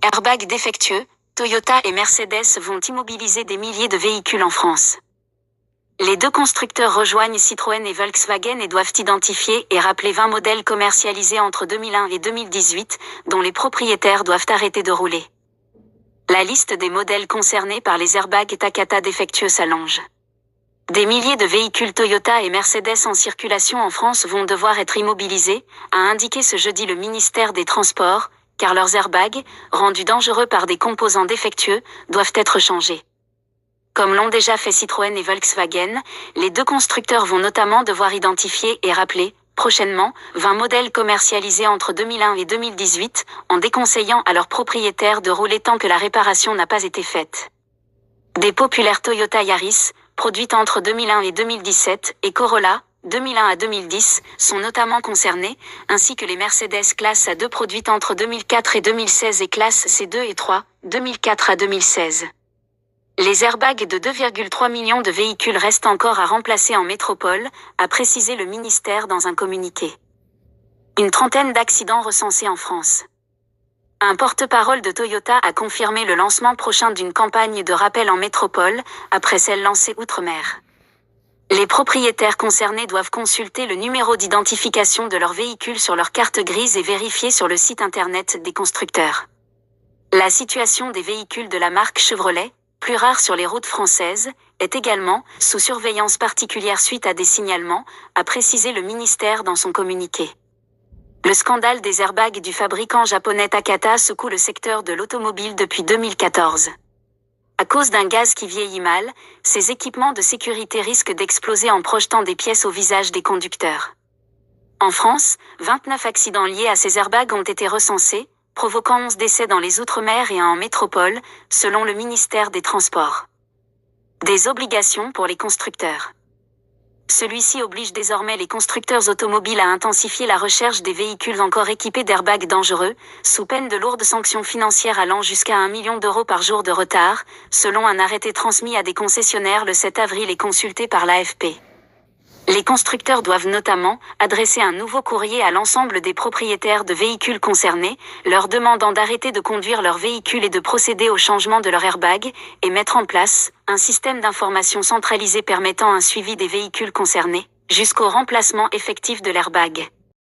Airbag défectueux, Toyota et Mercedes vont immobiliser des milliers de véhicules en France. Les deux constructeurs rejoignent Citroën et Volkswagen et doivent identifier et rappeler 20 modèles commercialisés entre 2001 et 2018, dont les propriétaires doivent arrêter de rouler. La liste des modèles concernés par les airbags Takata défectueux s'allonge. Des milliers de véhicules Toyota et Mercedes en circulation en France vont devoir être immobilisés, a indiqué ce jeudi le ministère des Transports, car leurs airbags, rendus dangereux par des composants défectueux, doivent être changés. Comme l'ont déjà fait Citroën et Volkswagen, les deux constructeurs vont notamment devoir identifier et rappeler, prochainement, 20 modèles commercialisés entre 2001 et 2018, en déconseillant à leurs propriétaires de rouler tant que la réparation n'a pas été faite. Des populaires Toyota Yaris, produites entre 2001 et 2017, et Corolla, 2001 à 2010, sont notamment concernés, ainsi que les Mercedes classe A2 produites entre 2004 et 2016 et classe C2 et 3, 2004 à 2016. Les airbags de 2,3 millions de véhicules restent encore à remplacer en métropole, a précisé le ministère dans un communiqué. Une trentaine d'accidents recensés en France. Un porte-parole de Toyota a confirmé le lancement prochain d'une campagne de rappel en métropole, après celle lancée outre-mer. Les propriétaires concernés doivent consulter le numéro d'identification de leur véhicule sur leur carte grise et vérifier sur le site internet des constructeurs. La situation des véhicules de la marque Chevrolet, plus rare sur les routes françaises, est également sous surveillance particulière suite à des signalements, a précisé le ministère dans son communiqué. Le scandale des airbags du fabricant japonais Takata secoue le secteur de l'automobile depuis 2014. À cause d'un gaz qui vieillit mal, ces équipements de sécurité risquent d'exploser en projetant des pièces au visage des conducteurs. En France, 29 accidents liés à ces airbags ont été recensés, provoquant 11 décès dans les Outre-mer et un en métropole, selon le ministère des Transports. Des obligations pour les constructeurs. Celui-ci oblige désormais les constructeurs automobiles à intensifier la recherche des véhicules encore équipés d'airbags dangereux, sous peine de lourdes sanctions financières allant jusqu'à 1 million d'euros par jour de retard, selon un arrêté transmis à des concessionnaires le 7 avril et consulté par l'AFP. Les constructeurs doivent notamment adresser un nouveau courrier à l'ensemble des propriétaires de véhicules concernés, leur demandant d'arrêter de conduire leur véhicule et de procéder au changement de leur airbag, et mettre en place un système d'information centralisé permettant un suivi des véhicules concernés, jusqu'au remplacement effectif de l'airbag.